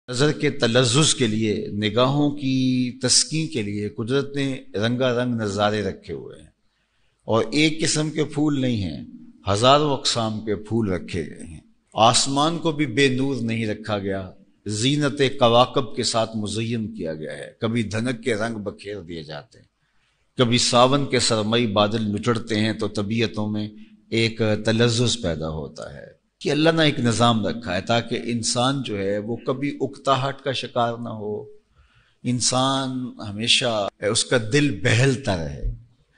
نظر کے تلذذ کے لیے، نگاہوں کی تسکین کے لیے قدرت نے رنگا رنگ نظارے رکھے ہوئے ہیں، اور ایک قسم کے پھول نہیں ہیں، ہزاروں اقسام کے پھول رکھے گئے ہیں۔ آسمان کو بھی بے نور نہیں رکھا گیا، زینت کواکب کے ساتھ مزین کیا گیا ہے۔ کبھی دھنک کے رنگ بکھیر دیے جاتے ہیں، کبھی ساون کے سرمئی بادل نچڑتے ہیں تو طبیعتوں میں ایک تلذذ پیدا ہوتا ہے کہ اللہ نے ایک نظام رکھا ہے تاکہ انسان جو ہے وہ کبھی اکتاہٹ کا شکار نہ ہو، انسان ہمیشہ اس کا دل بہلتا رہے،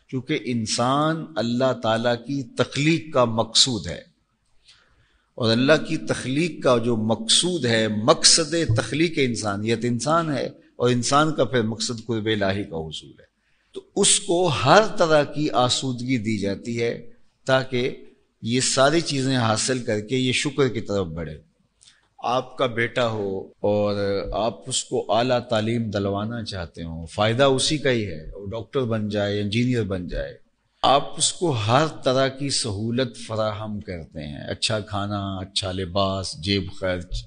کیونکہ انسان اللہ تعالیٰ کی تخلیق کا مقصود ہے، اور اللہ کی تخلیق کا جو مقصود ہے، مقصد تخلیق انسانیت انسان ہے، اور انسان کا پھر مقصد قرب الہی کا حصول ہے۔ تو اس کو ہر طرح کی آسودگی دی جاتی ہے تاکہ یہ ساری چیزیں حاصل کر کے یہ شکر کی طرف بڑھے۔ آپ کا بیٹا ہو اور آپ اس کو اعلیٰ تعلیم دلوانا چاہتے ہو، فائدہ اسی کا ہی ہے، وہ ڈاکٹر بن جائے، انجینئر بن جائے، آپ اس کو ہر طرح کی سہولت فراہم کرتے ہیں، اچھا کھانا، اچھا لباس، جیب خرچ،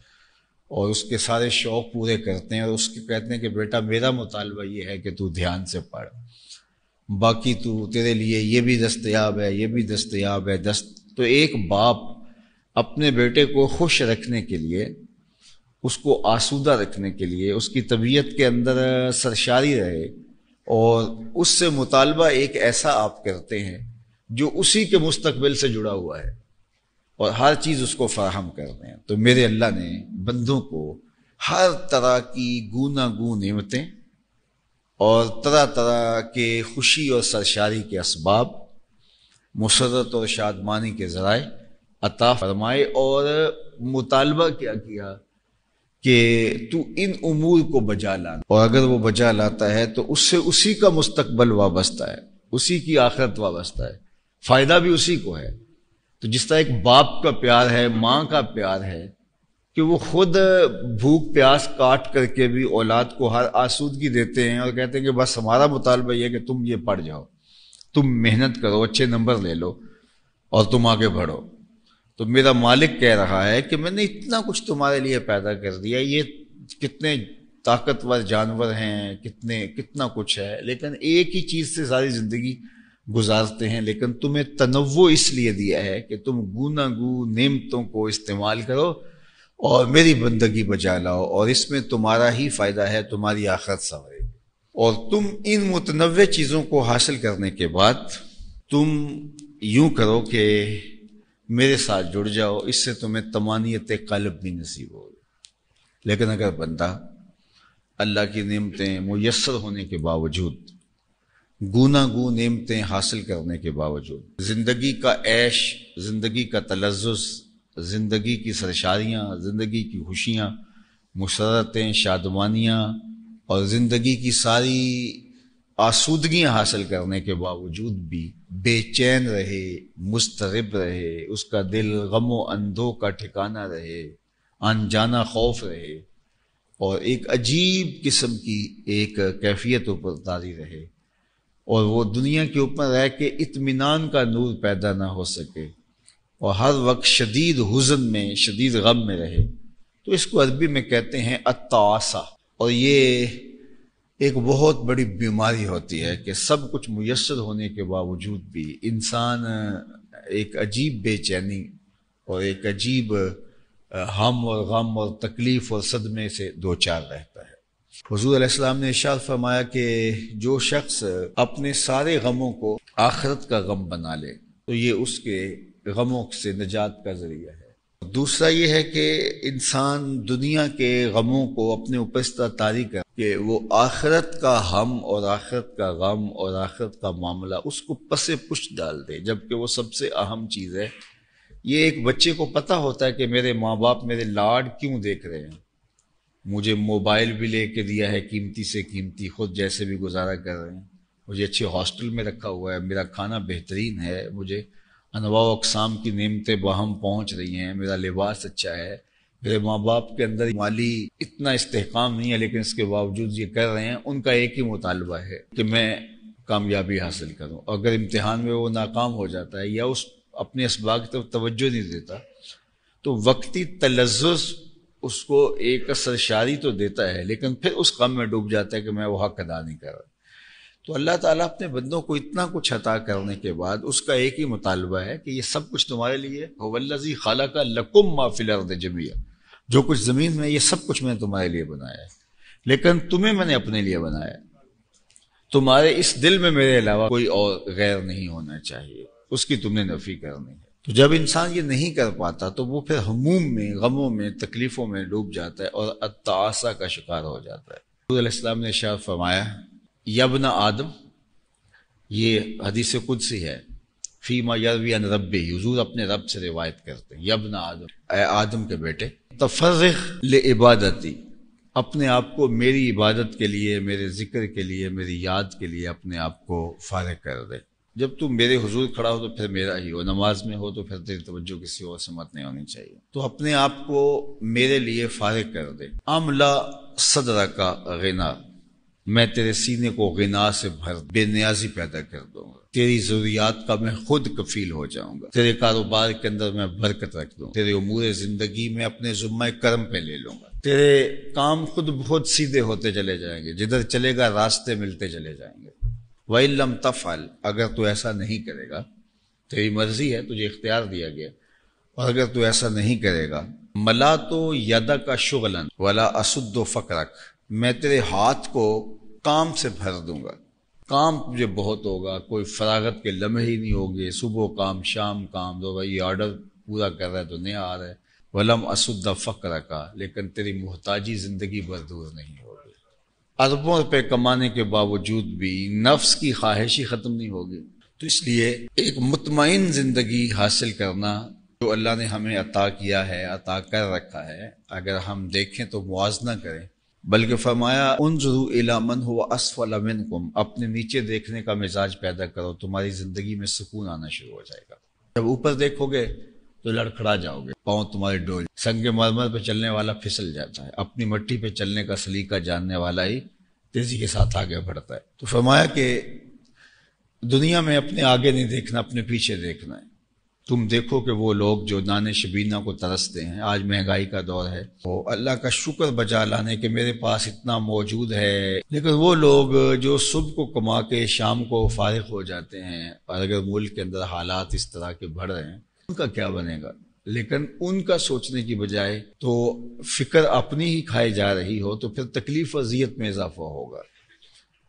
اور اس کے سارے شوق پورے کرتے ہیں، اور اس کے کہتے ہیں کہ بیٹا میرا مطالبہ یہ ہے کہ تو دھیان سے پڑھ، باقی تو تیرے لیے یہ بھی دستیاب ہے، یہ بھی دستیاب ہے۔ تو ایک باپ اپنے بیٹے کو خوش رکھنے کے لیے، اس کو آسودہ رکھنے کے لیے، اس کی طبیعت کے اندر سرشاری رہے، اور اس سے مطالبہ ایک ایسا آپ کرتے ہیں جو اسی کے مستقبل سے جڑا ہوا ہے، اور ہر چیز اس کو فراہم کرتے ہیں۔ تو میرے اللہ نے بندوں کو ہر طرح کی گوناگون نعمتیں اور طرح طرح کے خوشی اور سرشاری کے اسباب، مسرت اور شادمانی کے ذرائع عطا فرمائے، اور مطالبہ کیا کہ تو ان امور کو بجا لانا، اور اگر وہ بجا لاتا ہے تو اس سے اسی کا مستقبل وابستہ ہے، اسی کی آخرت وابستہ ہے، فائدہ بھی اسی کو ہے۔ تو جس طرح ایک باپ کا پیار ہے، ماں کا پیار ہے کہ وہ خود بھوک پیاس کاٹ کر کے بھی اولاد کو ہر آسودگی دیتے ہیں، اور کہتے ہیں کہ بس ہمارا مطالبہ یہ ہے کہ تم یہ پڑھ جاؤ، تم محنت کرو، اچھے نمبر لے لو، اور تم آگے بڑھو۔ تو میرا مالک کہہ رہا ہے کہ میں نے اتنا کچھ تمہارے لیے پیدا کر دیا، یہ کتنے طاقتور جانور ہیں، کتنا کچھ ہے، لیکن ایک ہی چیز سے ساری زندگی گزارتے ہیں، لیکن تمہیں تنوع اس لیے دیا ہے کہ تم گوناگو نعمتوں کو استعمال کرو اور میری بندگی بجا لاؤ، اور اس میں تمہارا ہی فائدہ ہے، تمہاری آخرت سنورے گی۔ اور تم ان متنوع چیزوں کو حاصل کرنے کے بعد تم یوں کرو کہ میرے ساتھ جڑ جاؤ، اس سے تمہیں طمانینت قلب بھی نصیب ہوگی۔ لیکن اگر بندہ اللہ کی نعمتیں میسر ہونے کے باوجود، گوناگو نعمتیں حاصل کرنے کے باوجود، زندگی کا عیش، زندگی کا تلذذ، زندگی کی سرشاریاں، زندگی کی خوشیاں، مسرتیں، شادمانیاں، اور زندگی کی ساری آسودگیاں حاصل کرنے کے باوجود بھی بے چین رہے، مضطرب رہے، اس کا دل غم و اندوہ کا ٹھکانہ رہے، انجانہ خوف رہے، اور ایک عجیب قسم کی ایک کیفیت اوپر طاری رہے، اور وہ دنیا کے اوپر رہ کے اطمینان کا نور پیدا نہ ہو سکے، اور ہر وقت شدید حزن میں، شدید غم میں رہے، تو اس کو عربی میں کہتے ہیں التعاسہ۔ اور یہ ایک بہت بڑی بیماری ہوتی ہے کہ سب کچھ میسر ہونے کے باوجود بھی انسان ایک عجیب بے چینی اور ایک عجیب ہم اور غم اور تکلیف اور صدمے سے دوچار رہتا ہے۔ حضور علیہ السلام نے ارشاد فرمایا کہ جو شخص اپنے سارے غموں کو آخرت کا غم بنا لے تو یہ اس کے غموں سے نجات کا ذریعہ ہے۔ دوسرا یہ ہے کہ انسان دنیا کے غموں کو اپنے اوپر اس طرح طاری کر کہ وہ آخرت کا ہم اور آخرت کا غم اور آخرت کا معاملہ اس کو پس پشت ڈال دے، جبکہ وہ سب سے اہم چیز ہے۔ یہ ایک بچے کو پتہ ہوتا ہے کہ میرے ماں باپ میرے لاڈ کیوں دیکھ رہے ہیں، مجھے موبائل بھی لے کے دیا ہے قیمتی سے قیمتی، خود جیسے بھی گزارا کر رہے ہیں، مجھے اچھے ہاسٹل میں رکھا ہوا ہے، میرا کھانا بہترین ہے، مجھے انواع و اقسام کی نعمتیں باہم پہنچ رہی ہیں، میرا لباس اچھا ہے، میرے ماں باپ کے اندر مالی اتنا استحکام نہیں ہے، لیکن اس کے باوجود یہ کر رہے ہیں۔ ان کا ایک ہی مطالبہ ہے کہ میں کامیابی حاصل کروں، اگر امتحان میں وہ ناکام ہو جاتا ہے یا اس اپنے اسباق کی طرف توجہ نہیں دیتا تو وقتی تلذذ اس کو ایک سرشاری تو دیتا ہے لیکن پھر اس غم میں ڈوب جاتا ہے کہ میں وہ حق ادا نہیں کر رہا۔ تو اللہ تعالیٰ اپنے بندوں کو اتنا کچھ عطا کرنے کے بعد اس کا ایک ہی مطالبہ ہے کہ یہ سب کچھ تمہارے لیے هو الذی خلق لکم ما فی الارض جميعا، جو کچھ زمین میں یہ سب کچھ میں نے تمہارے لیے بنایا ہے، لیکن تمہیں میں نے اپنے لیے بنایا، تمہارے اس دل میں میرے علاوہ کوئی اور غیر نہیں ہونا چاہیے، اس کی تم نے نفی کرنی ہے۔ تو جب انسان یہ نہیں کر پاتا تو وہ پھر ہموم میں، غموں میں، تکلیفوں میں ڈوب جاتا ہے اور التعاسہ کا شکار ہو جاتا ہے۔ حضور علیہ السلام نے ارشاد فرمایا یا ابن آدم، یہ حدیث قدسی ہے، فیما یروی عن ربی، حضور اپنے رب سے روایت کرتے ہیں، یا ابن آدم، اے آدم کے بیٹے، تفرغ لعبادتی، اپنے آپ کو میری عبادت کے لیے، میرے ذکر کے لیے، میری یاد کے لیے اپنے آپ کو فارغ کر دے۔ جب تم میرے حضور کھڑا ہو تو پھر میرا ہی ہو، نماز میں ہو تو پھر تیری توجہ کسی اور سے مت نہیں ہونی چاہیے، تو اپنے آپ کو میرے لیے فارغ کر دے۔ املا صدرک غنا، میں تیرے سینے کو غنا سے بھر، بے نیازی پیدا کر دوں گا، تیری ضروریات کا میں خود کفیل ہو جاؤں گا، تیرے کاروبار کے اندر میں برکت رکھ دوں، تیرے امور زندگی میں اپنے ذمہ کرم پہ لے لوں گا، تیرے کام خود بخود سیدھے ہوتے چلے جائیں گے، جدھر چلے گا راستے ملتے چلے جائیں گے۔ وَإِن لَمْ تَفْعَلْ، اگر تو ایسا نہیں کرے گا، تیری مرضی ہے، تجھے اختیار دیا گیا، اور اگر تو ایسا نہیں کرے گا، مَلَأْتُ يَدَكَ شُغْلًا وَلَا أَسُدُّ فَقْرَكَ، میں تیرے ہاتھ کو کام سے بھر دوں گا، کام تجھے بہت ہوگا، کوئی فراغت کے لمحے ہی نہیں ہوگے، صبح کام شام کام، تو بھائی یہ آرڈر پورا کر رہا ہے تو نہیں آ رہا ہے، وَلَمْ أَسُدَّ فَقْرَكَ، لیکن تیری محتاجی زندگی بھر دور نہیں ہوگی، اربوں روپے کمانے کے باوجود بھی نفس کی خواہش ہی ختم نہیں ہوگی۔ تو اس لیے ایک مطمئن زندگی حاصل کرنا جو اللہ نے ہمیں عطا کیا ہے، عطا کر رکھا ہے، اگر ہم دیکھیں تو موازنہ کریں، بلکہ فرمایا انظروا الی من هو اسفل منکم، اپنے نیچے دیکھنے کا مزاج پیدا کرو، تمہاری زندگی میں سکون آنا شروع ہو جائے گا۔ جب اوپر دیکھو گے تو لڑکھڑا جاؤ گے، پاؤں تمہارے ڈول، سنگ مرمر پہ چلنے والا پھسل جاتا ہے، اپنی مٹی پہ چلنے کا سلیقہ جاننے والا ہی تیزی کے ساتھ آگے بڑھتا ہے۔ تو فرمایا کہ دنیا میں اپنے آگے نہیں دیکھنا، اپنے پیچھے دیکھنا ہے۔ تم دیکھو کہ وہ لوگ جو دانے شبینہ کو ترستے ہیں، آج مہنگائی کا دور ہے، وہ اللہ کا شکر بجا لانے کہ میرے پاس اتنا موجود ہے، لیکن وہ لوگ جو صبح کو کما کے شام کو فارغ ہو جاتے ہیں، اور اگر ملک کے اندر حالات اس طرح کے بڑھ رہے ہیں، ان کا کیا بنے گا؟ لیکن ان کا سوچنے کی بجائے تو فکر اپنی ہی کھائی جا رہی ہو تو پھر تکلیف اذیت میں اضافہ ہوگا۔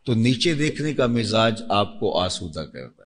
تو نیچے دیکھنے کا مزاج آپ کو آسودہ کرتا ہے۔